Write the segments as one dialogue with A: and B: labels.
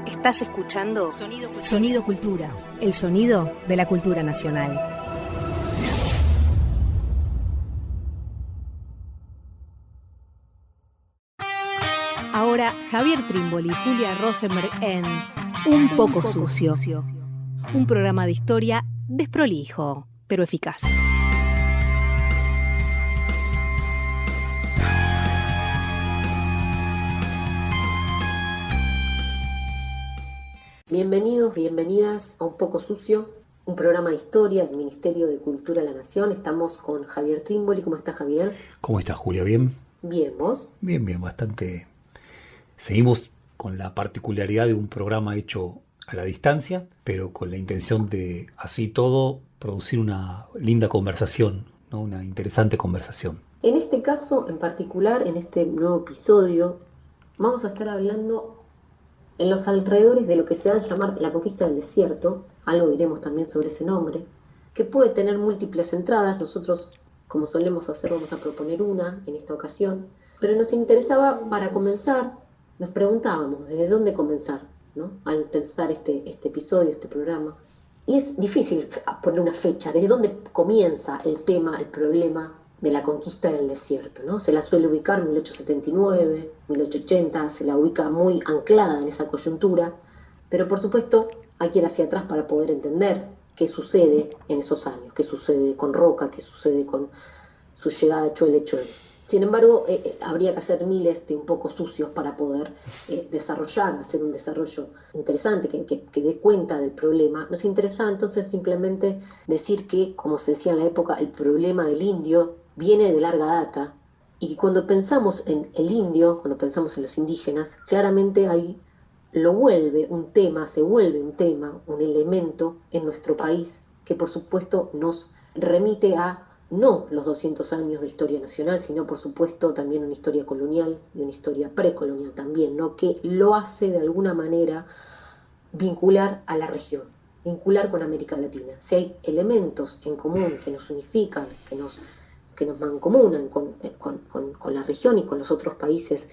A: Estás escuchando Sonido Cultura, el sonido de la cultura nacional. Ahora Javier Trímboli y Julia Rosenberg en Un poco sucio, un programa de historia desprolijo, pero eficaz.
B: Bienvenidos, bienvenidas a Un poco sucio, un programa de historia del Ministerio de Cultura de la Nación. Estamos con Javier Trímboli. ¿Cómo estás, Javier?
C: ¿Cómo estás, Julia? ¿Bien?
B: Bien, ¿vos?
C: Bien, bastante. Seguimos con la particularidad de un programa hecho a la distancia, pero con la intención de, así todo, producir una linda conversación, ¿no? Una interesante conversación.
B: En este caso, en particular, en este nuevo episodio, vamos a estar hablando en los alrededores de lo que se da a llamar la conquista del desierto. Algo diremos también sobre ese nombre, que puede tener múltiples entradas. Nosotros, como solemos hacer, vamos a proponer una en esta ocasión, pero nos interesaba, para comenzar, nos preguntábamos desde dónde comenzar, ¿no? Al pensar este episodio, este programa. Y es difícil poner una fecha, desde dónde comienza el tema, el problema de la conquista del desierto, ¿no? Se la suele ubicar 1879, 1880, se la ubica muy anclada en esa coyuntura, pero por supuesto hay que ir hacia atrás para poder entender qué sucede en esos años, qué sucede con Roca, qué sucede con su llegada a Chuele. Sin embargo, habría que hacer miles de un poco sucios para poder hacer un desarrollo interesante que dé cuenta del problema. Nos interesaba entonces simplemente decir que, como se decía en la época, el problema del indio viene de larga data, y que cuando pensamos en el indio, cuando pensamos en los indígenas, claramente ahí se vuelve un tema, un elemento en nuestro país que por supuesto nos remite a no los 200 años de historia nacional, sino por supuesto también una historia colonial y una historia precolonial también, ¿no? Que lo hace de alguna manera vincular a la región, vincular con América Latina. Si hay elementos en común que nos unifican, que nos mancomunan con la región y con los otros países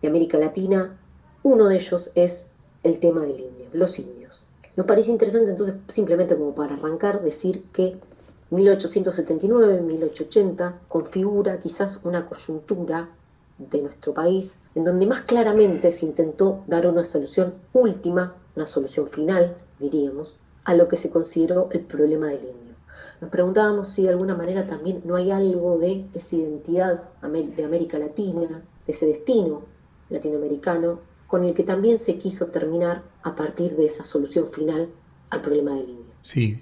B: de América Latina, uno de ellos es el tema del indio, los indios. Nos parece interesante entonces, simplemente como para arrancar, decir que 1879, 1880 configura quizás una coyuntura de nuestro país en donde más claramente se intentó dar una solución última, una solución final, diríamos, a lo que se consideró el problema del indio. Nos preguntábamos si de alguna manera también no hay algo de esa identidad de América Latina, de ese destino latinoamericano, con el que también se quiso terminar a partir de esa solución final al problema del indio.
C: Sí,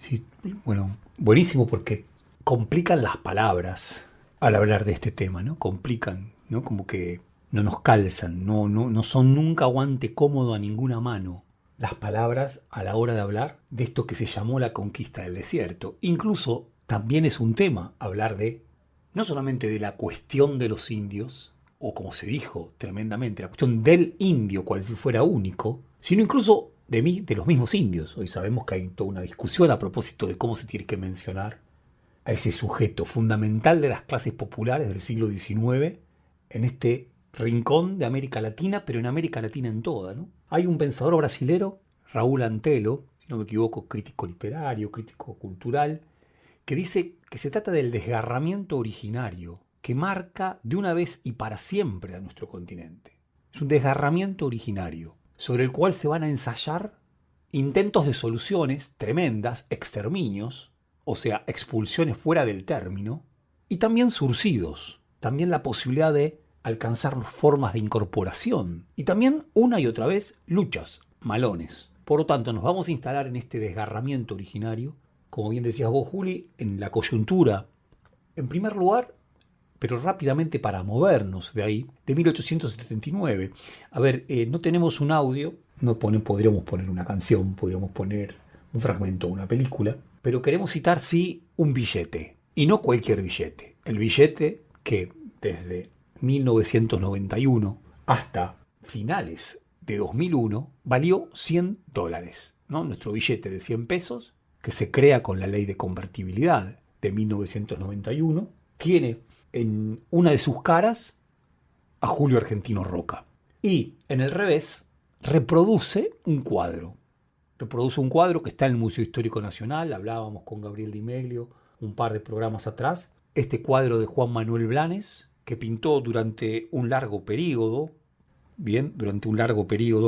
C: bueno, buenísimo, porque complican las palabras al hablar de este tema, ¿no? Complican, ¿no? Como que no nos calzan, no son nunca guante cómodo a ninguna mano las palabras a la hora de hablar de esto que se llamó la conquista del desierto. Incluso también es un tema hablar de, no solamente de la cuestión de los indios, o como se dijo tremendamente, la cuestión del indio cual si fuera único, sino incluso de los mismos indios. Hoy sabemos que hay toda una discusión a propósito de cómo se tiene que mencionar a ese sujeto fundamental de las clases populares del siglo XIX en este rincón de América Latina, pero en América Latina en toda, ¿no? Hay un pensador brasilero, Raúl Antelo, si no me equivoco, crítico literario, crítico cultural, que dice que se trata del desgarramiento originario que marca de una vez y para siempre a nuestro continente. Es un desgarramiento originario sobre el cual se van a ensayar intentos de soluciones tremendas, exterminios, o sea, expulsiones fuera del término, y también surcidos, también la posibilidad de alcanzar formas de incorporación, y también una y otra vez luchas, malones. Por lo tanto, nos vamos a instalar en este desgarramiento originario, como bien decías vos, Juli, en la coyuntura, en primer lugar, pero rápidamente para movernos de ahí, de 1879. A ver, no tenemos un audio, podríamos poner una canción, podríamos poner un fragmento de una película, pero queremos citar sí un billete, y no cualquier billete. El billete que desde 1991 hasta finales de 2001 valió $100, ¿no? Nuestro billete de 100 pesos, que se crea con la ley de convertibilidad de 1991, tiene en una de sus caras a Julio Argentino Roca y en el revés reproduce un cuadro. Reproduce un cuadro que está en el Museo Histórico Nacional. Hablábamos con Gabriel Di Meglio un par de programas atrás. Este cuadro de Juan Manuel Blanes, que pintó durante un largo periodo,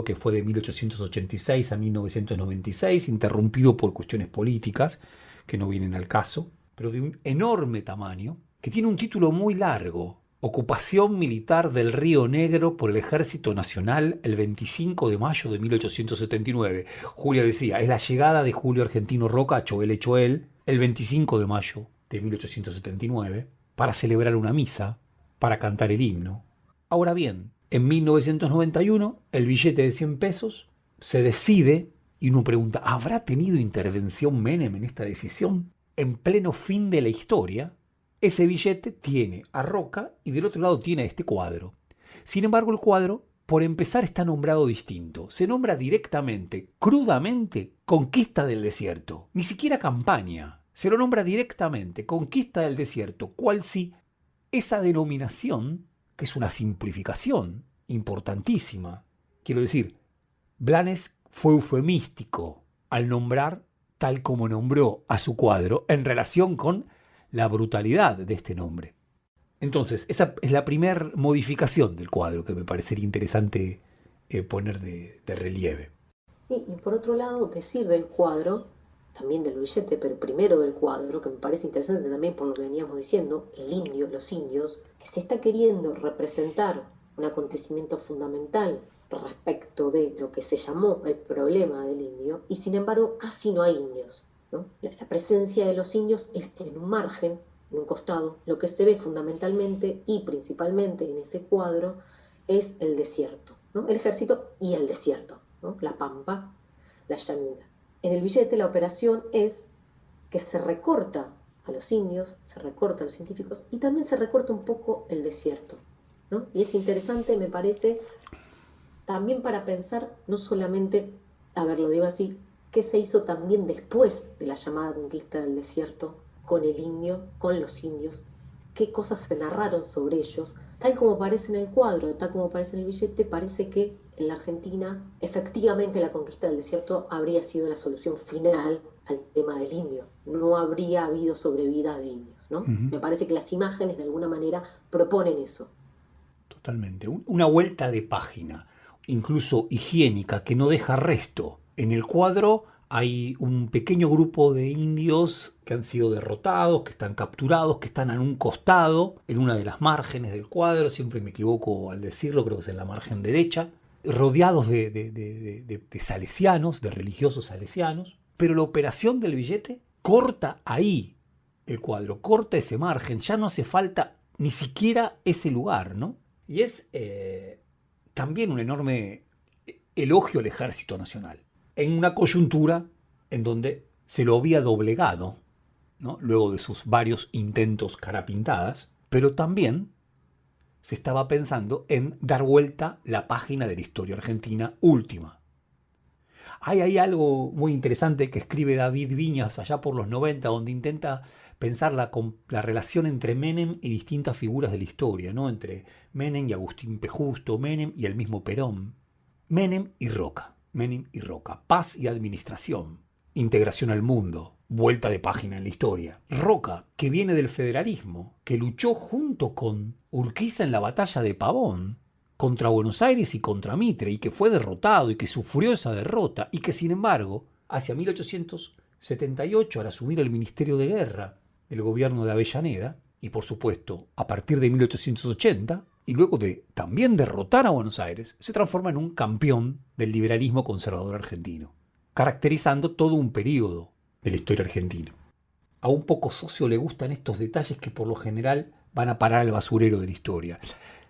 C: que fue de 1886 a 1996, interrumpido por cuestiones políticas que no vienen al caso, pero de un enorme tamaño, que tiene un título muy largo: Ocupación militar del Río Negro por el Ejército Nacional el 25 de mayo de 1879. Julia decía, es la llegada de Julio Argentino Roca a Choel Choel el 25 de mayo de 1879 para celebrar una misa, para cantar el himno. Ahora bien, en 1991 el billete de 100 pesos se decide y uno pregunta, ¿habrá tenido intervención Menem en esta decisión? En pleno fin de la historia, ese billete tiene a Roca y del otro lado tiene a este cuadro. Sin embargo, el cuadro, por empezar, está nombrado distinto. Se nombra directamente, crudamente, Conquista del Desierto. Ni siquiera campaña. Se lo nombra directamente, Conquista del Desierto, cual si esa denominación, que es una simplificación importantísima, quiero decir, Blanes fue eufemístico al nombrar tal como nombró a su cuadro en relación con la brutalidad de este nombre. Entonces, esa es la primera modificación del cuadro que me parecería interesante poner de relieve.
B: Sí, y por otro lado, decir del cuadro, también del billete, pero primero del cuadro, que me parece interesante también por lo que veníamos diciendo, el indio, los indios, que se está queriendo representar un acontecimiento fundamental respecto de lo que se llamó el problema del indio, y sin embargo casi no hay indios, ¿no? La presencia de los indios es en un margen, en un costado. Lo que se ve fundamentalmente y principalmente en ese cuadro es el desierto, ¿no? El ejército y el desierto, ¿no? La pampa, la llanura. En el billete la operación es que se recorta a los indios, se recorta a los científicos y también se recorta un poco el desierto, ¿no? Y es interesante, me parece, también para pensar no solamente, a ver, lo digo así, qué se hizo también después de la llamada conquista del desierto con el indio, con los indios, qué cosas se narraron sobre ellos. Tal como aparece en el cuadro, tal como aparece en el billete, parece que en la Argentina efectivamente la conquista del desierto habría sido la solución final al tema del indio. No habría habido sobrevida de indios, ¿no? Me parece que las imágenes de alguna manera proponen eso.
C: Totalmente. Una vuelta de página, incluso higiénica, que no deja resto. En el cuadro hay un pequeño grupo de indios que han sido derrotados, que están capturados, que están en un costado, en una de las márgenes del cuadro, siempre me equivoco al decirlo, creo que es en la margen derecha, rodeados de salesianos, de religiosos salesianos, pero la operación del billete corta ahí el cuadro, corta ese margen, ya no hace falta ni siquiera ese lugar, ¿no? Y es también un enorme elogio al Ejército Nacional, en una coyuntura en donde se lo había doblegado, ¿no? Luego de sus varios intentos carapintadas, pero también se estaba pensando en dar vuelta la página de la historia argentina última. Hay algo muy interesante que escribe David Viñas allá por los 90, donde intenta pensar la relación entre Menem y distintas figuras de la historia, ¿no? Entre Menem y Agustín P. Justo, Menem y el mismo Perón. Menem y Roca, paz y administración, integración al mundo, vuelta de página en la historia. Roca, que viene del federalismo, que luchó junto con Urquiza en la batalla de Pavón, contra Buenos Aires y contra Mitre, y que fue derrotado y que sufrió esa derrota, y que sin embargo, hacia 1878, al asumir el Ministerio de Guerra, el gobierno de Avellaneda, y por supuesto, a partir de 1880, y luego de también derrotar a Buenos Aires, se transforma en un campeón del liberalismo conservador argentino, caracterizando todo un periodo de la historia argentina. A un poco socio le gustan estos detalles que por lo general van a parar al basurero de la historia.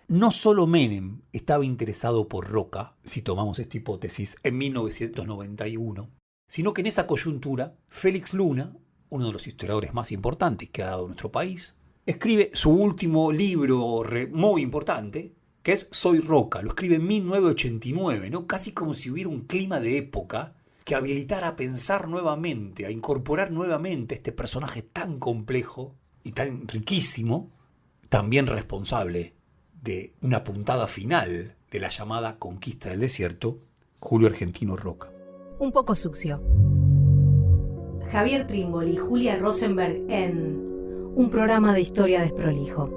C: No solo Menem estaba interesado por Roca, si tomamos esta hipótesis, en 1991, sino que en esa coyuntura, Félix Luna, uno de los historiadores más importantes que ha dado nuestro país, escribe su último libro muy importante, que es Soy Roca. Lo escribe en 1989, ¿no? Casi como si hubiera un clima de época que habilitara a pensar nuevamente, a incorporar nuevamente este personaje tan complejo y tan riquísimo, también responsable de una puntada final de la llamada conquista del desierto, Julio Argentino Roca.
A: Un poco sucio. Javier Trímboli y Julia Rosenberg en un programa de historia desprolijo.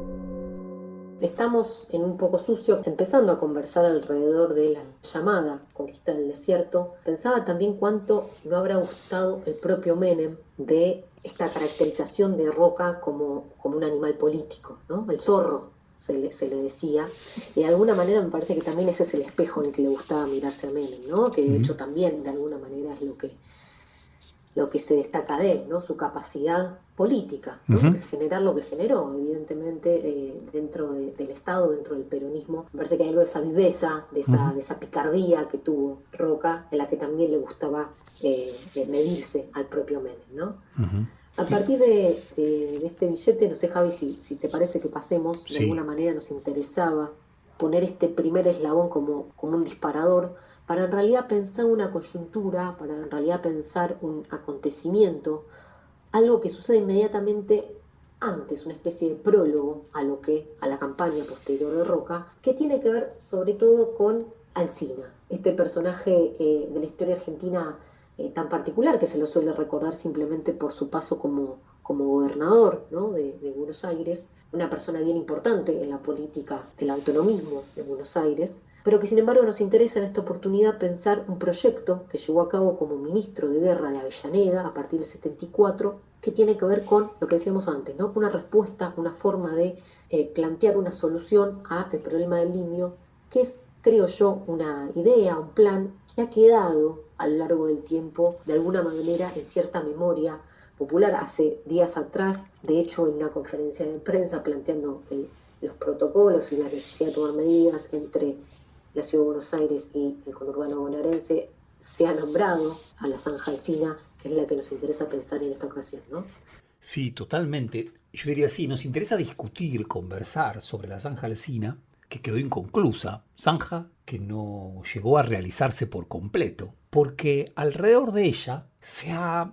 B: Estamos en Un poco sucio, empezando a conversar alrededor de la llamada conquista del desierto. Pensaba también cuánto no habrá gustado el propio Menem de esta caracterización de Roca como un animal político, ¿no? El zorro se le decía, y de alguna manera me parece que también ese es el espejo en el que le gustaba mirarse a Menem, ¿no? Que de hecho también de alguna manera es lo que se destaca de él, ¿no? Su capacidad política, ¿no? De generar lo que generó, evidentemente, dentro del Estado, dentro del peronismo. Me parece que hay algo de esa viveza, de esa picardía que tuvo Roca, en la que también le gustaba medirse al propio Menem, ¿no? A partir de este billete, no sé, Javi, si te parece que pasemos, de alguna manera nos interesaba poner este primer eslabón como un disparador, para en realidad pensar una coyuntura, para en realidad pensar un acontecimiento, algo que sucede inmediatamente antes, una especie de prólogo a la campaña posterior de Roca, que tiene que ver sobre todo con Alsina, este personaje de la historia argentina tan particular, que se lo suele recordar simplemente por su paso como gobernador, ¿no? de Buenos Aires, una persona bien importante en la política del autonomismo de Buenos Aires, pero que sin embargo nos interesa en esta oportunidad pensar un proyecto que llevó a cabo como ministro de Guerra de Avellaneda a partir del 74, que tiene que ver con lo que decíamos antes, ¿no? Una respuesta, una forma de plantear una solución al problema del indio, que es, creo yo, una idea, un plan que ha quedado a lo largo del tiempo, de alguna manera, en cierta memoria popular. Hace días atrás, de hecho, en una conferencia de prensa planteando los protocolos y la necesidad de tomar medidas entre la Ciudad de Buenos Aires y el conurbano bonaerense, se ha nombrado a la zanja Alsina, que es la que nos interesa pensar en esta ocasión, ¿no?
C: Sí, totalmente. Yo diría sí, nos interesa discutir, conversar sobre la zanja Alsina, que quedó inconclusa, zanja que no llegó a realizarse por completo, porque alrededor de ella se ha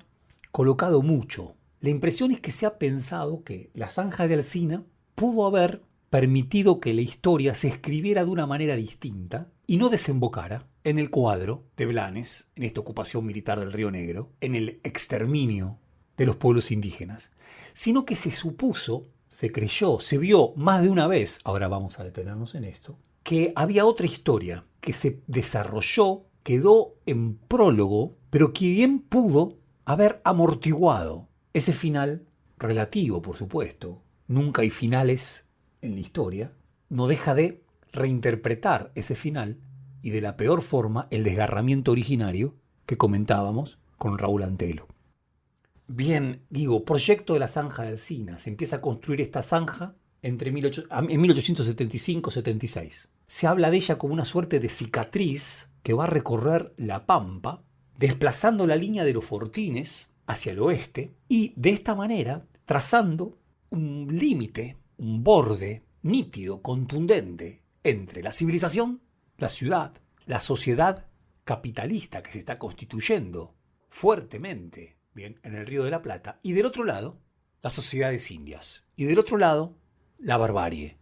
C: colocado mucho. La impresión es que se ha pensado que la zanja de Alsina pudo haber permitido que la historia se escribiera de una manera distinta y no desembocara en el cuadro de Blanes, en esta ocupación militar del Río Negro, en el exterminio de los pueblos indígenas, sino que se supuso, se creyó, se vio más de una vez, ahora vamos a detenernos en esto, que había otra historia que se desarrolló, quedó en prólogo, pero que bien pudo haber amortiguado ese final relativo, por supuesto. Nunca hay finales en la historia, no deja de reinterpretar ese final y de la peor forma el desgarramiento originario que comentábamos con Raúl Antelo. Bien, digo, proyecto de la zanja de Alsina. Se empieza a construir esta zanja en 1875-76. Se habla de ella como una suerte de cicatriz que va a recorrer la Pampa, desplazando la línea de los Fortines hacia el oeste y de esta manera trazando un límite, un borde nítido, contundente entre la civilización, la ciudad, la sociedad capitalista que se está constituyendo fuertemente, bien, en el Río de la Plata, y del otro lado, las sociedades indias, y del otro lado, la barbarie.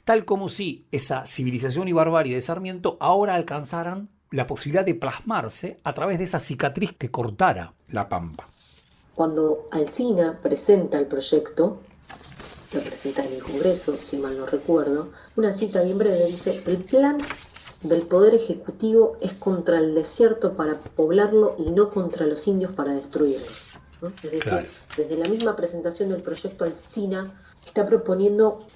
C: Tal como si esa civilización y barbarie de Sarmiento ahora alcanzaran la posibilidad de plasmarse a través de esa cicatriz que cortara la Pampa.
B: Cuando Alsina presenta el proyecto, lo presenta en el Congreso, si mal no recuerdo, una cita bien breve dice: el plan del Poder Ejecutivo es contra el desierto para poblarlo y no contra los indios para destruirlos, ¿no? Es decir, claro, desde la misma presentación del proyecto Alsina está proponiendo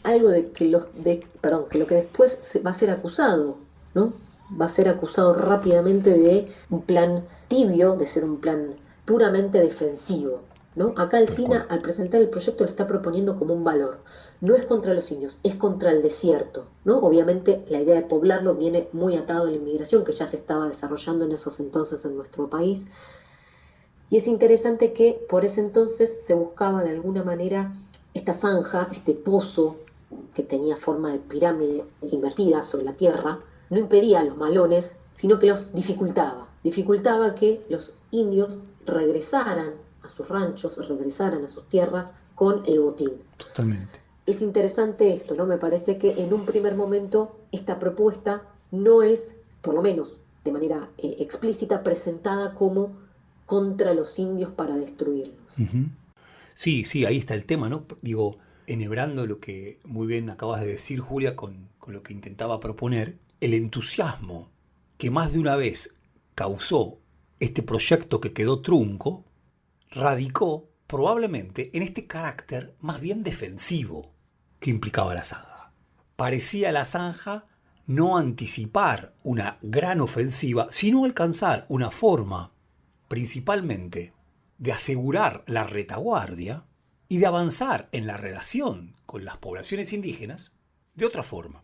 B: algo que lo que después va a ser acusado, ¿no? Va a ser acusado rápidamente de un plan tibio, de ser un plan puramente defensivo, ¿no? Acá Alsina, al presentar el proyecto, lo está proponiendo como un valor. No es contra los indios, es contra el desierto, ¿no? Obviamente la idea de poblarlo viene muy atado a la inmigración que ya se estaba desarrollando en esos entonces en nuestro país. Y es interesante que por ese entonces se buscaba de alguna manera esta zanja, este pozo que tenía forma de pirámide invertida sobre la tierra, no impedía a los malones, sino que los dificultaba. Dificultaba que los indios regresaran a sus ranchos, regresaran a sus tierras con el botín.
C: Totalmente.
B: Es interesante esto, ¿no? Me parece que en un primer momento esta propuesta no es, por lo menos de manera explícita presentada como contra los indios para destruirlos.
C: Ujú. Sí, sí, ahí está el tema, ¿no? Digo, enhebrando lo que muy bien acabas de decir, Julia, con lo que intentaba proponer, el entusiasmo que más de una vez causó este proyecto que quedó trunco, radicó probablemente en este carácter más bien defensivo que implicaba la zanja. Parecía la zanja no anticipar una gran ofensiva, sino alcanzar una forma, principalmente, de asegurar la retaguardia y de avanzar en la relación con las poblaciones indígenas de otra forma.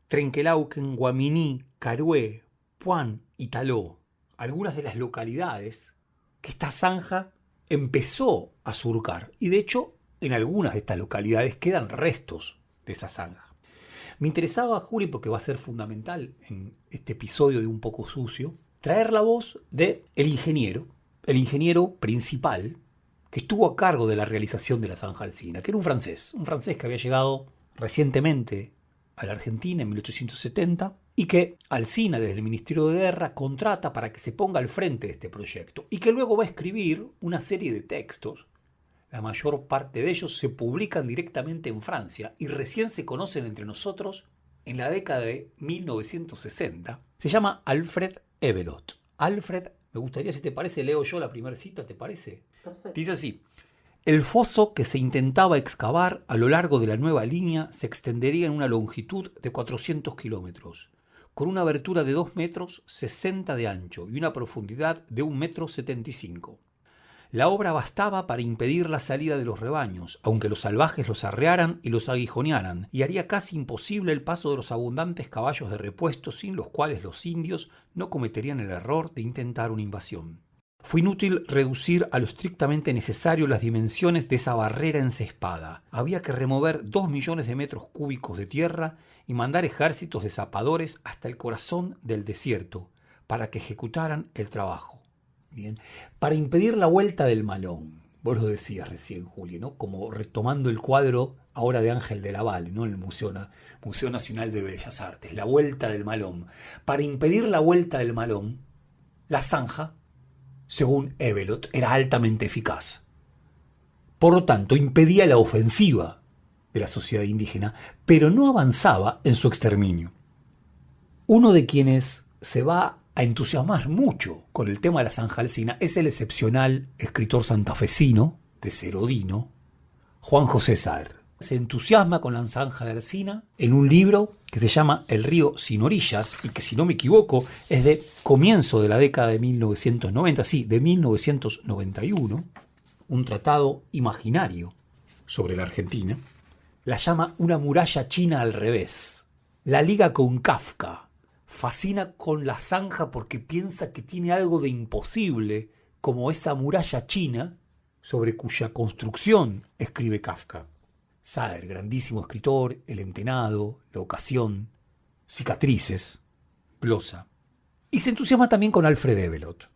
C: Trenquelauquen, Guaminí, Carué, Puan y Taló, algunas de las localidades que esta zanja empezó a surcar. Y de hecho, en algunas de estas localidades quedan restos de esa zanja. Me interesaba, Juli, porque va a ser fundamental en este episodio de Un Poco Sucio, traer la voz de el ingeniero principal que estuvo a cargo de la realización de la zanja Alsina, que era un francés que había llegado recientemente a la Argentina en 1870 y que Alsina desde el Ministerio de Guerra contrata para que se ponga al frente de este proyecto y que luego va a escribir una serie de textos. La mayor parte de ellos se publican directamente en Francia y recién se conocen entre nosotros en la década de 1960. Se llama Alfred Hevelot. Alfred, me gustaría, si te parece, leo yo la primera cita, ¿te parece?
B: Perfecto.
C: Dice así: el foso que se intentaba excavar a lo largo de la nueva línea se extendería en una longitud de 400 kilómetros, con una abertura de 2 metros 60 de ancho y una profundidad de 1 metro 75. La obra bastaba para impedir la salida de los rebaños, aunque los salvajes los arrearan y los aguijonearan, y haría casi imposible el paso de los abundantes caballos de repuesto, sin los cuales los indios no cometerían el error de intentar una invasión. Fue inútil reducir a lo estrictamente necesario las dimensiones de esa barrera encespada. Había que remover 2 millones de metros cúbicos de tierra y mandar ejércitos de zapadores hasta el corazón del desierto para que ejecutaran el trabajo. Bien, para impedir la vuelta del Malón, vos lo decías recién, Julio, ¿no? Como retomando el cuadro ahora de Ángel de la Valle, ¿no? En el Museo Nacional de Bellas Artes, la vuelta del Malón. Para impedir la vuelta del Malón, la zanja, según Hevelot, era altamente eficaz. Por lo tanto, impedía la ofensiva de la sociedad indígena, pero no avanzaba en su exterminio. Uno de quienes se va a entusiasmar mucho con el tema de la zanja Alsina es el excepcional escritor santafesino de Serodino, Juan José Saer. Se entusiasma con la zanja de Alsina en un libro que se llama El río sin orillas y que, si no me equivoco, es de comienzo de la década de 1990, sí, de 1991, un tratado imaginario sobre la Argentina. La llama una muralla china al revés. La liga con Kafka. Fascina con la zanja porque piensa que tiene algo de imposible, como esa muralla china sobre cuya construcción escribe Kafka. Saer, grandísimo escritor, El Entenado, La Ocasión, Cicatrices, glosa. Y se entusiasma también con Alfred Hevelot.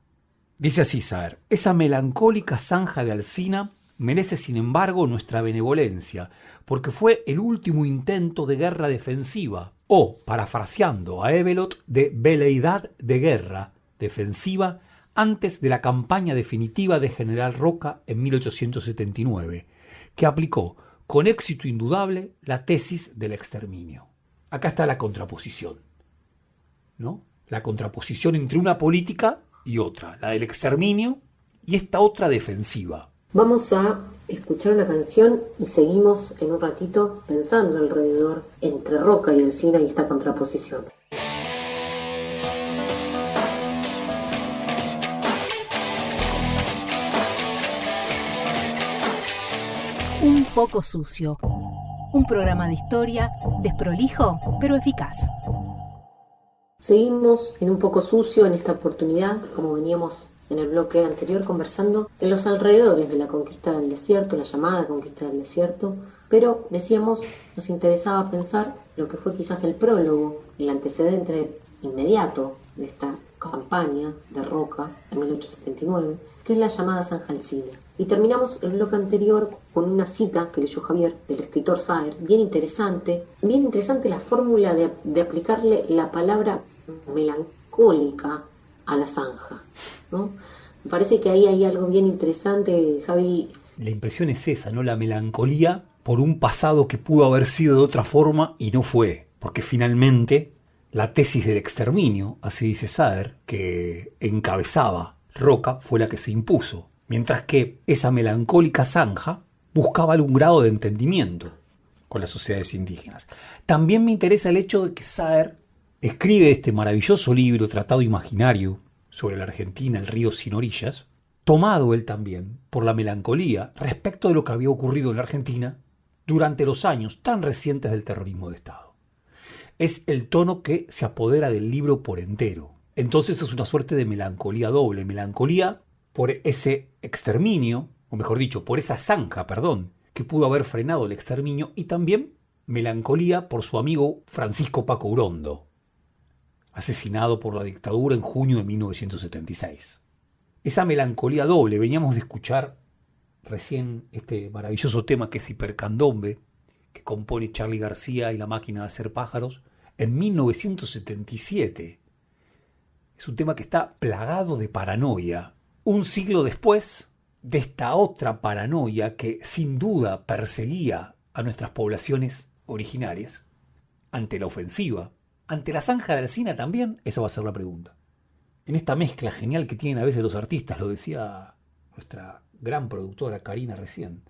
C: Dice así Saer: esa melancólica zanja de Alsina merece sin embargo nuestra benevolencia, porque fue el último intento de guerra defensiva, o, parafraseando a Hevelot, de veleidad de guerra defensiva antes de la campaña definitiva de General Roca en 1879, que aplicó con éxito indudable la tesis del exterminio. Acá está la contraposición, ¿no? La contraposición entre una política y otra, la del exterminio y esta otra defensiva.
B: Vamos a escuchar una canción y seguimos en un ratito pensando alrededor entre Roca y Alsina y esta contraposición.
A: Un poco sucio. Un programa de historia desprolijo pero eficaz.
B: Seguimos en Un Poco Sucio en esta oportunidad, como veníamos en el bloque anterior conversando, en los alrededores de la conquista del desierto, la llamada conquista del desierto, pero decíamos, nos interesaba pensar lo que fue quizás el prólogo, el antecedente inmediato de esta campaña de Roca en 1879, que es la llamada zanja Alsina. Y terminamos el bloque anterior con una cita que leyó Javier del escritor Saer, bien interesante la fórmula de aplicarle la palabra melancólica a la zanja, ¿no? Me parece que ahí hay algo bien interesante, Javi.
C: La impresión es esa, ¿no? La melancolía por un pasado que pudo haber sido de otra forma y no fue. Porque finalmente la tesis del exterminio, así dice Saer, que encabezaba Roca, fue la que se impuso. Mientras que esa melancólica zanja buscaba algún grado de entendimiento con las sociedades indígenas. También me interesa el hecho de que Saer escribe este maravilloso libro, Tratado Imaginario, sobre la Argentina, el río sin orillas, tomado él también por la melancolía respecto de lo que había ocurrido en la Argentina durante los años tan recientes del terrorismo de Estado. Es el tono que se apodera del libro por entero. Entonces es una suerte de melancolía doble, melancolía por ese exterminio, o mejor dicho, por esa zanja, que pudo haber frenado el exterminio, y también melancolía por su amigo Francisco Paco Urondo, asesinado por la dictadura en junio de 1976. Esa melancolía doble, veníamos de escuchar recién este maravilloso tema que es Hipercandombe, que compone Charly García y La Máquina de Hacer Pájaros, en 1977. Es un tema que está plagado de paranoia. Un siglo después de esta otra paranoia que sin duda perseguía a nuestras poblaciones originarias, ante la ofensiva, ante la zanja de Alsina también, esa va a ser la pregunta. En esta mezcla genial que tienen a veces los artistas, lo decía nuestra gran productora Karina recién,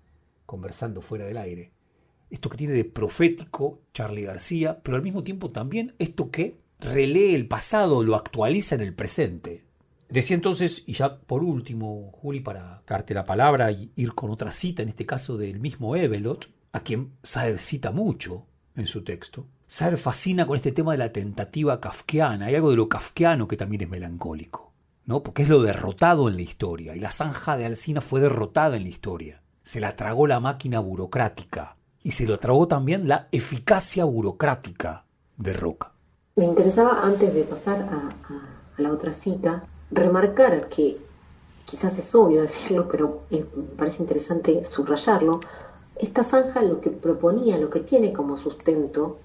C: conversando fuera del aire, esto que tiene de profético Charly García, pero al mismo tiempo también esto que relee el pasado, lo actualiza en el presente. Decía entonces, y ya por último, Juli, para darte la palabra y ir con otra cita, en este caso del mismo Evelot, a quien Saer cita mucho en su texto. Saer fascina con este tema de la tentativa kafkiana. Hay algo de lo kafkiano que también es melancólico, ¿no? Porque es lo derrotado en la historia, y la zanja de Alsina fue derrotada en la historia. Se la tragó la máquina burocrática, y se lo tragó también la eficacia burocrática de Roca.
B: Me interesaba, antes de pasar a la otra cita, remarcar que quizás es obvio decirlo, pero me parece interesante subrayarlo. Esta zanja lo que proponía, lo que tiene como sustento,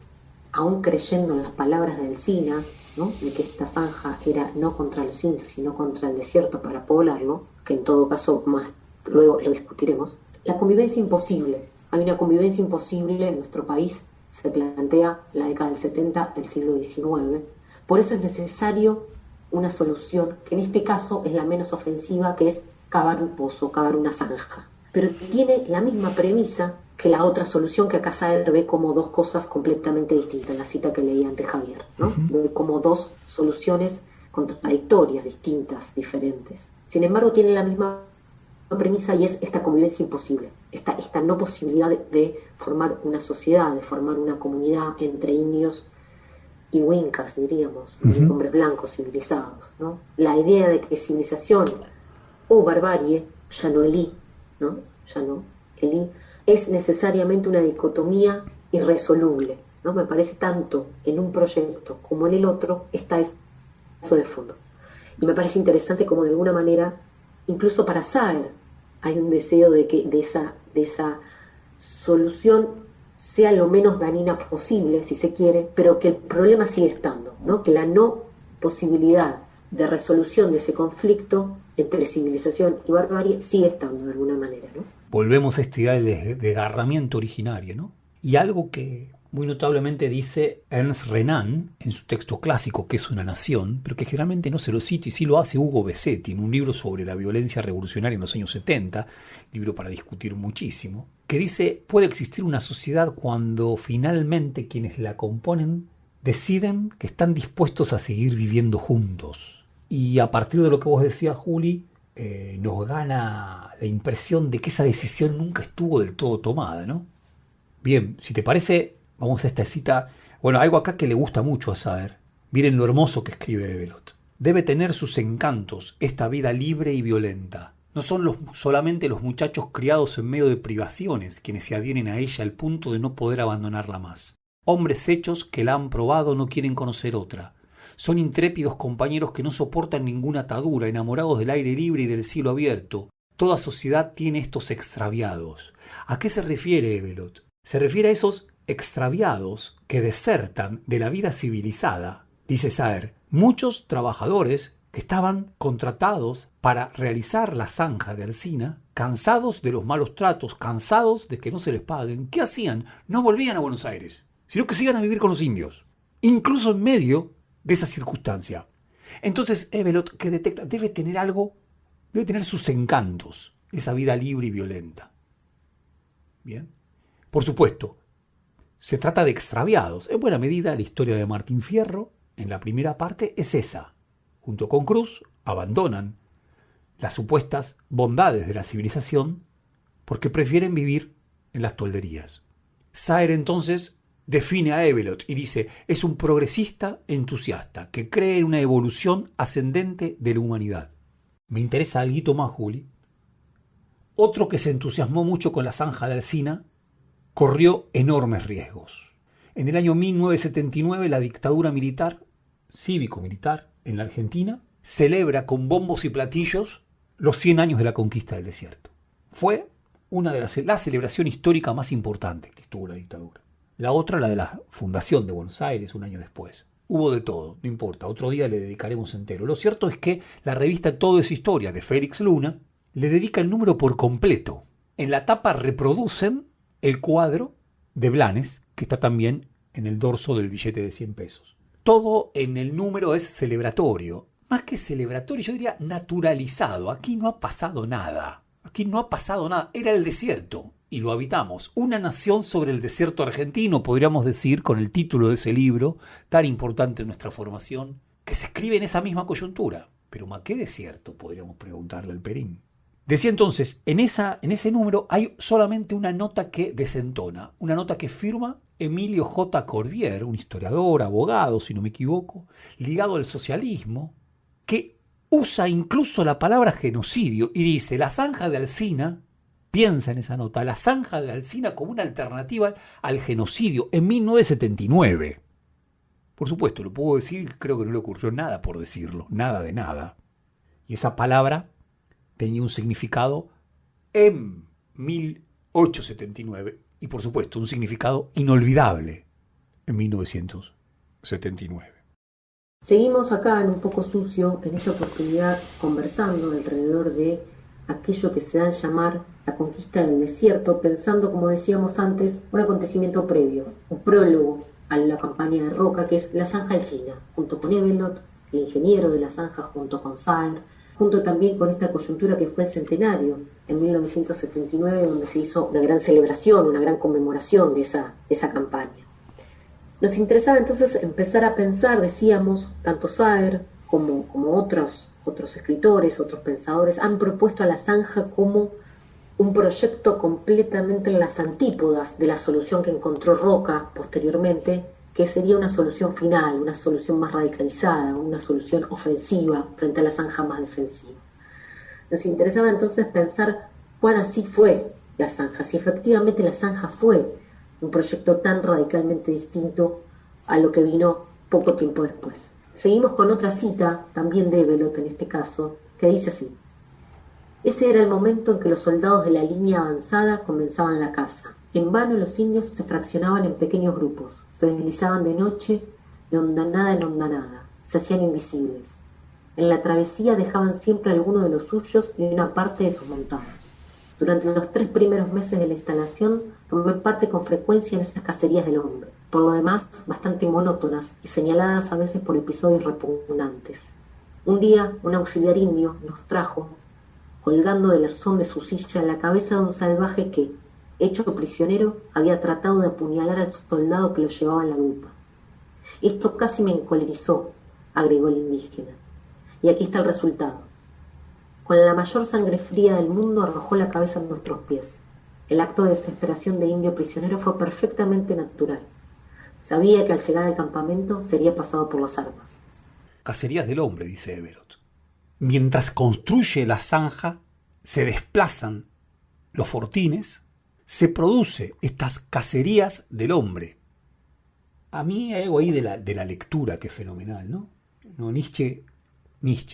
B: aún creyendo en las palabras de Alsina, ¿no?, de que esta zanja era no contra los indios, sino contra el desierto para poblarlo, que en todo caso más luego lo discutiremos, la convivencia imposible. Hay una convivencia imposible en nuestro país, se plantea en la década del 70 del siglo XIX. Por eso es necesario una solución, que en este caso es la menos ofensiva, que es cavar un pozo, cavar una zanja. Pero tiene la misma premisa que la otra solución, que acá Saer ve como dos cosas completamente distintas, en la cita que leí ante Javier, ¿no? Ve como dos soluciones contradictorias, distintas, diferentes. Sin embargo, tiene la misma premisa, y es esta convivencia imposible, esta no posibilidad de formar una sociedad, de formar una comunidad entre indios y huincas, diríamos, hombres blancos civilizados, ¿no? La idea de que civilización o barbarie, ya no Elí, ¿no? Ya no Elí, es necesariamente una dicotomía irresoluble, ¿no? Me parece tanto en un proyecto como en el otro está eso de fondo. Y me parece interesante como de alguna manera, incluso para Saer, hay un deseo de que de esa solución sea lo menos dañina posible, si se quiere, pero que el problema sigue estando, ¿no? Que la no posibilidad de resolución de ese conflicto entre civilización y barbarie sigue estando de alguna manera, ¿no?
C: Volvemos a esta idea de desgarramiento originario, ¿no? Y algo que muy notablemente dice Ernst Renan en su texto clásico, que es una nación, pero que generalmente no se lo cita, y sí lo hace Hugo Besetti en un libro sobre la violencia revolucionaria en los años 70, libro para discutir muchísimo, que dice: puede existir una sociedad cuando finalmente quienes la componen deciden que están dispuestos a seguir viviendo juntos. Y a partir de lo que vos decías, Juli, nos gana la impresión de que esa decisión nunca estuvo del todo tomada, ¿no? Bien, si te parece, vamos a esta cita. Bueno, algo acá que le gusta mucho a Saer. Miren lo hermoso que escribe Evelot. Debe tener sus encantos esta vida libre y violenta. No son solamente los muchachos criados en medio de privaciones quienes se adhieren a ella al punto de no poder abandonarla más. Hombres hechos que la han probado no quieren conocer otra. Son intrépidos compañeros que no soportan ninguna atadura, enamorados del aire libre y del cielo abierto. Toda sociedad tiene estos extraviados. ¿A qué se refiere Evelot? Se refiere a esos extraviados que desertan de la vida civilizada, dice Saer, muchos trabajadores que estaban contratados para realizar la zanja de Alsina, cansados de los malos tratos, cansados de que no se les paguen, ¿qué hacían? No volvían a Buenos Aires, sino que se iban a vivir con los indios, incluso en medio de esa circunstancia. Entonces Evelot, que detecta, debe tener sus encantos, esa vida libre y violenta. Bien, por supuesto, se trata de extraviados. En buena medida, la historia de Martín Fierro, en la primera parte, es esa. Junto con Cruz, abandonan las supuestas bondades de la civilización porque prefieren vivir en las tolderías. Saer entonces define a Evelot y dice: es un progresista entusiasta que cree en una evolución ascendente de la humanidad. Me interesa algo más, Juli. Otro que se entusiasmó mucho con la zanja de Alsina corrió enormes riesgos. En el año 1979 la dictadura militar, cívico-militar, en la Argentina, celebra con bombos y platillos los 100 años de la conquista del desierto. Fue una de la celebración histórica más importante que tuvo la dictadura. La otra, la de la fundación de Buenos Aires, un año después. Hubo de todo, no importa, otro día le dedicaremos entero. Lo cierto es que la revista Todo es Historia de Félix Luna le dedica el número por completo. En la tapa reproducen el cuadro de Blanes, que está también en el dorso del billete de 100 pesos. Todo en el número es celebratorio. Más que celebratorio, yo diría naturalizado. Aquí no ha pasado nada. Aquí no ha pasado nada. Era el desierto y lo habitamos. Una nación sobre el desierto argentino, podríamos decir, con el título de ese libro, tan importante en nuestra formación, que se escribe en esa misma coyuntura. Pero ¿ma qué desierto?, podríamos preguntarle al Perín. Decía entonces, en ese número hay solamente una nota que desentona, una nota que firma Emilio J. Corbière, un historiador, abogado, si no me equivoco, ligado al socialismo, que usa incluso la palabra genocidio y dice: la zanja de Alsina, piensa en esa nota, la zanja de Alsina como una alternativa al genocidio en 1979. Por supuesto, lo puedo decir, creo que no le ocurrió nada por decirlo, nada de nada. Y esa palabra tenía un significado en 1879 y, por supuesto, un significado inolvidable en 1979.
B: Seguimos acá en Un Poco Sucio, en esta oportunidad conversando alrededor de aquello que se da a llamar la conquista del desierto, pensando, como decíamos antes, un acontecimiento previo, un prólogo a la campaña de Roca, que es la zanja Alsina, junto con Evelot, el ingeniero de la zanja, junto con Saer, junto también con esta coyuntura que fue el centenario en 1979, donde se hizo una gran celebración, una gran conmemoración de esa campaña. Nos interesaba entonces empezar a pensar, decíamos, tanto Saer como otros escritores, otros pensadores, han propuesto a la zanja como un proyecto completamente en las antípodas de la solución que encontró Roca posteriormente, que sería una solución final, una solución más radicalizada, una solución ofensiva frente a la zanja más defensiva. Nos interesaba entonces pensar cuán así fue la zanja, si efectivamente la zanja fue un proyecto tan radicalmente distinto a lo que vino poco tiempo después. Seguimos con otra cita, también de Evelot en este caso, que dice así: ese era el momento en que los soldados de la línea avanzada comenzaban la caza. En vano los indios se fraccionaban en pequeños grupos, se deslizaban de noche, de hondanada en hondanada, se hacían invisibles. En la travesía dejaban siempre alguno de los suyos y una parte de sus montados. Durante los 3 primeros meses de la instalación tomé parte con frecuencia en esas cacerías del hombre, por lo demás bastante monótonas y señaladas a veces por episodios repugnantes. Un día un auxiliar indio nos trajo, colgando del arzón de su silla, la cabeza de un salvaje que, hecho prisionero, había tratado de apuñalar al soldado que lo llevaba en la grupa. Esto casi me encolerizó, agregó el indígena. Y aquí está el resultado. Con la mayor sangre fría del mundo arrojó la cabeza en nuestros pies. El acto de desesperación de indio prisionero fue perfectamente natural. Sabía que al llegar al campamento sería pasado por las armas.
C: Cacerías del hombre, dice Evelot. Mientras construye la zanja, se desplazan los fortines, se produce estas cacerías del hombre. A mí hay algo ahí de la lectura que es fenomenal, ¿no? Nietzsche,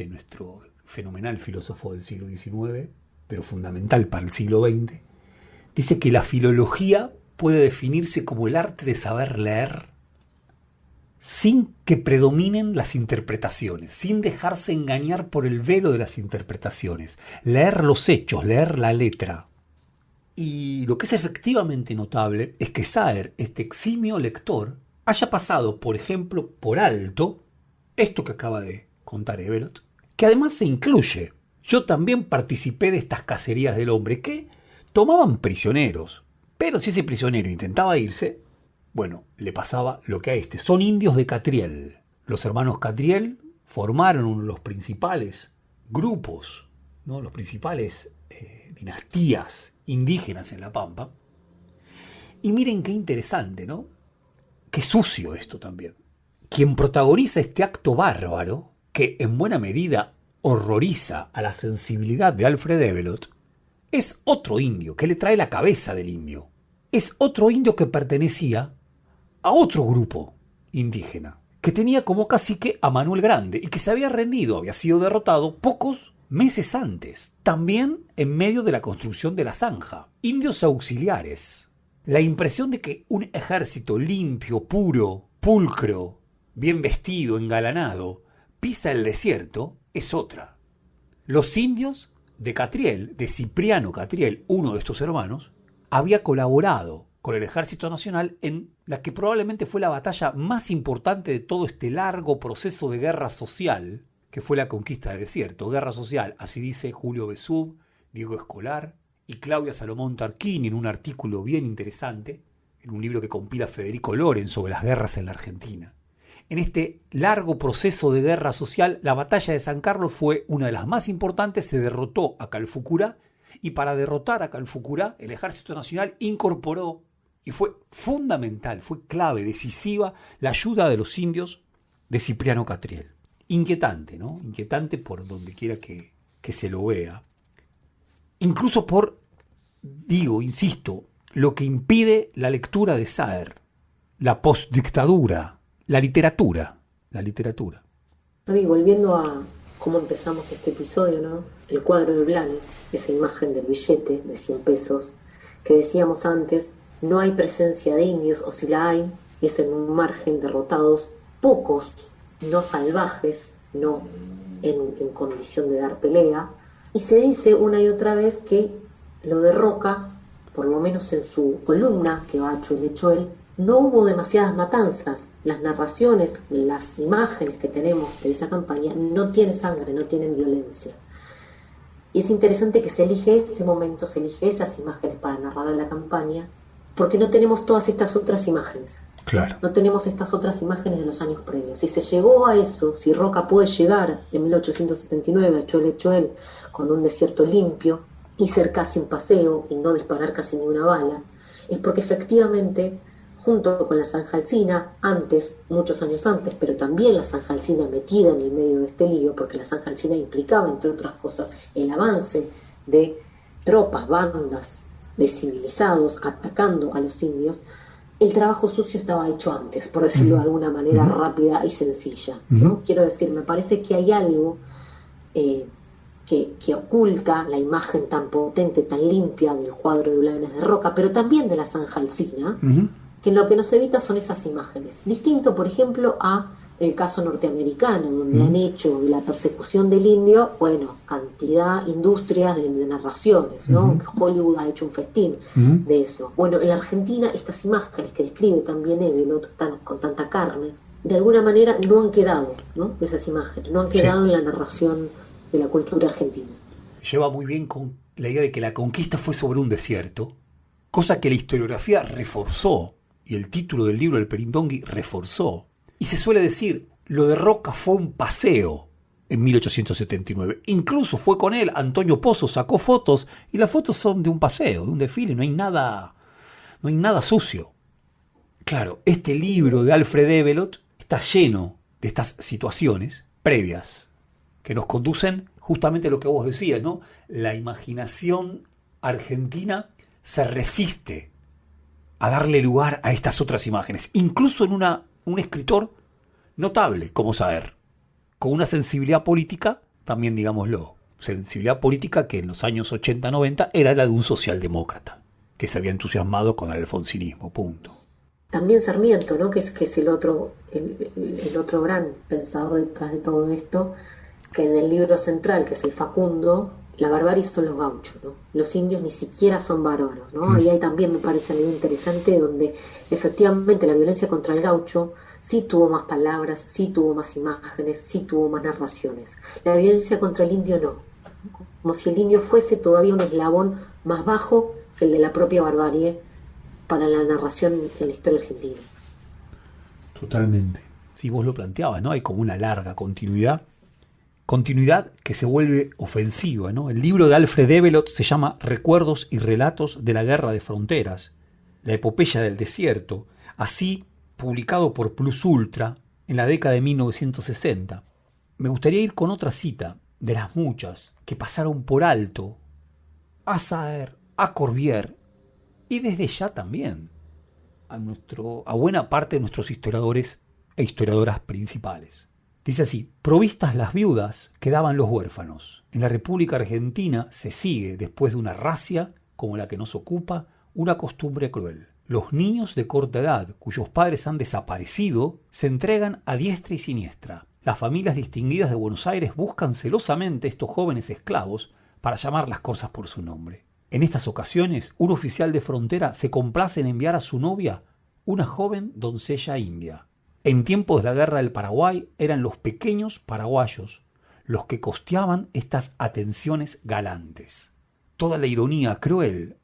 C: nuestro fenomenal filósofo del siglo XIX, pero fundamental para el siglo XX, dice que la filología puede definirse como el arte de saber leer sin que predominen las interpretaciones, sin dejarse engañar por el velo de las interpretaciones, leer los hechos, leer la letra. Y lo que es efectivamente notable es que Saer, este eximio lector, haya pasado, por ejemplo, por alto esto que acaba de contar Evelot, que además se incluye. Yo también participé de estas cacerías del hombre que tomaban prisioneros, pero si ese prisionero intentaba irse, bueno, le pasaba lo que a este. Son indios de Catriel. Los hermanos Catriel formaron uno de los principales grupos, ¿no? Los principales dinastías indígenas en la Pampa. Y miren qué interesante, ¿no? Qué sucio esto también. Quien protagoniza este acto bárbaro, que en buena medida horroriza a la sensibilidad de Alfred Evelot, es otro indio que le trae la cabeza del indio. Es otro indio que pertenecía a otro grupo indígena, que tenía como cacique a Manuel Grande y que se había rendido, había sido derrotado pocos meses antes, también en medio de la construcción de la zanja. Indios auxiliares. La impresión de que un ejército limpio, puro, pulcro, bien vestido, engalanado, pisa el desierto es otra. Los indios de Catriel, de Cipriano Catriel, uno de estos hermanos, había colaborado con el Ejército Nacional en la que probablemente fue la batalla más importante de todo este largo proceso de guerra social, que fue la conquista del desierto. Guerra social, así dice Julio Besub, Diego Escolar y Claudia Salomón Tarquini en un artículo bien interesante, en un libro que compila Federico Loren sobre las guerras en la Argentina. En este largo proceso de guerra social, la batalla de San Carlos fue una de las más importantes, se derrotó a Calfucurá, y para derrotar a Calfucurá, el Ejército Nacional incorporó, y fue fundamental, fue clave, decisiva, la ayuda de los indios de Cipriano Catriel. Inquietante, ¿no? Inquietante por donde quiera que se lo vea. Incluso por, insisto, lo que impide la lectura de Saer, la postdictadura, la literatura.
B: Javi, volviendo a cómo empezamos este episodio, ¿no? El cuadro de Blanes, esa imagen del billete de 100 pesos, que decíamos antes, no hay presencia de indios, o si la hay, es en un margen derrotados, pocos, no salvajes, no en condición de dar pelea, y se dice una y otra vez que lo de Roca, por lo menos en su columna que va a Choel, no hubo demasiadas matanzas. Las narraciones, las imágenes que tenemos de esa campaña no tienen sangre, no tienen violencia. Y es interesante que se elige ese momento, se elige esas imágenes para narrar la campaña, porque no tenemos todas estas otras imágenes.
C: Claro.
B: No tenemos estas otras imágenes de los años previos. Si se llegó a eso, si Roca puede llegar en 1879 a Choel con un desierto limpio y ser casi un paseo y no disparar casi ni una bala, es porque efectivamente, junto con la Zanja Alsina, antes, muchos años antes, pero también la Zanja Alsina metida en el medio de este lío, porque la Zanja Alsina implicaba, entre otras cosas, el avance de tropas, bandas de civilizados atacando a los indios. El trabajo sucio estaba hecho antes, por decirlo de alguna manera rápida y sencilla, ¿no? Quiero decir, me parece que hay algo que oculta la imagen tan potente, tan limpia del cuadro de Blanes de Roca, pero también de la Zanja Alsina, que lo que nos evita son esas imágenes. Distinto, por ejemplo, a el caso norteamericano, donde han hecho de la persecución del indio, bueno, cantidad, industrias de narraciones, ¿no? Que Hollywood ha hecho un festín de eso. Bueno, en la Argentina estas imágenes que describe también Evelot con tanta carne, de alguna manera no han quedado, ¿no? Esas imágenes, no han quedado en la narración de la cultura argentina.
C: Lleva muy bien con la idea de que la conquista fue sobre un desierto, cosa que la historiografía reforzó, y el título del libro El Perindongui reforzó. Y se suele decir, lo de Roca fue un paseo en 1879. Incluso fue con él, Antonio Pozo sacó fotos, y las fotos son de un paseo, de un desfile, no hay nada sucio. Claro, este libro de Alfred Evelot está lleno de estas situaciones previas que nos conducen justamente a lo que vos decías, ¿no? La imaginación argentina se resiste a darle lugar a estas otras imágenes, incluso en un escritor notable como Saer, con una sensibilidad política, también digámoslo, sensibilidad política que en los años 80-90 era la de un socialdemócrata, que se había entusiasmado con el alfonsinismo, punto.
B: También Sarmiento, ¿no? que es el otro gran pensador detrás de todo esto, que en el libro central, que es el Facundo, la barbarie son los gauchos, ¿no? Los indios ni siquiera son bárbaros, ¿no? Y ahí también me parece algo interesante, donde efectivamente la violencia contra el gaucho sí tuvo más palabras, sí tuvo más imágenes, sí tuvo más narraciones. La violencia contra el indio no. Como si el indio fuese todavía un eslabón más bajo que el de la propia barbarie para la narración en la historia argentina.
C: Totalmente. Si vos lo planteabas, ¿no? Hay como una larga continuidad. Continuidad que se vuelve ofensiva, ¿no? El libro de Alfred Evelot se llama Recuerdos y relatos de la guerra de fronteras, la epopeya del desierto, así publicado por Plus Ultra en la década de 1960. Me gustaría ir con otra cita, de las muchas que pasaron por alto, a Saer, a Corbière y desde ya también a buena parte de nuestros historiadores e historiadoras principales. Dice así: provistas las viudas, quedaban los huérfanos. En la República Argentina se sigue, después de una racia como la que nos ocupa, una costumbre cruel. Los niños de corta edad, cuyos padres han desaparecido, se entregan a diestra y siniestra. Las familias distinguidas de Buenos Aires buscan celosamente estos jóvenes esclavos para llamar las cosas por su nombre. En estas ocasiones, un oficial de frontera se complace en enviar a su novia una joven doncella india. En tiempos de la guerra del Paraguay eran los pequeños paraguayos los que costeaban estas atenciones galantes. Toda la ironía cruel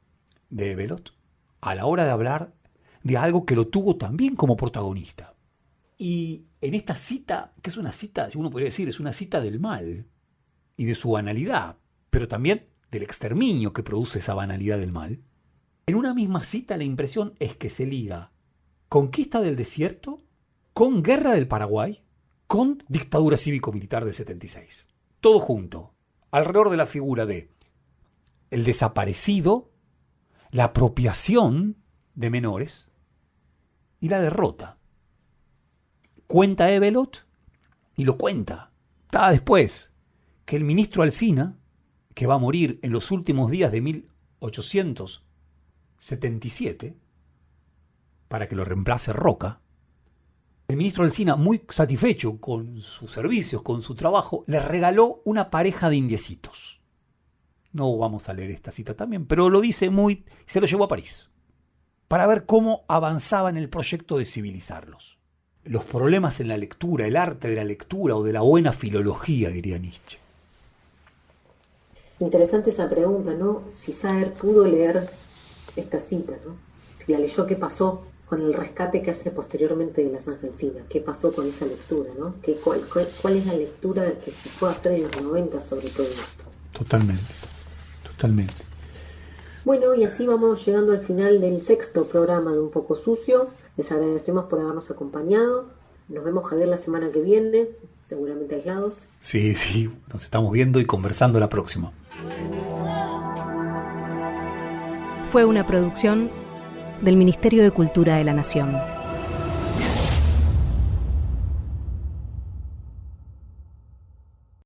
C: de Evelot a la hora de hablar de algo que lo tuvo también como protagonista. Y en esta cita, que es una cita, uno podría decir, es una cita del mal y de su banalidad, pero también del exterminio que produce esa banalidad del mal, en una misma cita la impresión es que se liga conquista del desierto con guerra del Paraguay, con dictadura cívico-militar del 76. Todo junto, alrededor de la figura de el desaparecido, la apropiación de menores y la derrota. Cuenta Evelot, y lo cuenta, está después, que el ministro Alsina, que va a morir en los últimos días de 1877, para que lo reemplace Roca, el ministro Alsina, muy satisfecho con sus servicios, con su trabajo, le regaló una pareja de indiecitos. No vamos a leer esta cita también, pero lo dice muy... Se lo llevó a París, para ver cómo avanzaba en el proyecto de civilizarlos. Los problemas en la lectura, el arte de la lectura o de la buena filología, diría Nietzsche.
B: Interesante esa pregunta, ¿no? Si Saer pudo leer esta cita, ¿no? Si la leyó, ¿qué pasó con el rescate que hace posteriormente de la Sangelcina? ¿Qué pasó con esa lectura, ¿no? ¿Cuál es la lectura que se puede hacer en los 90 sobre todo esto?
C: Totalmente.
B: Bueno, y así vamos llegando al final del 6º programa de Un Poco Sucio. Les agradecemos por habernos acompañado. Nos vemos, Javier, la semana que viene, seguramente aislados.
C: Sí, nos estamos viendo y conversando la próxima.
A: Fue una producción del Ministerio de Cultura de la Nación.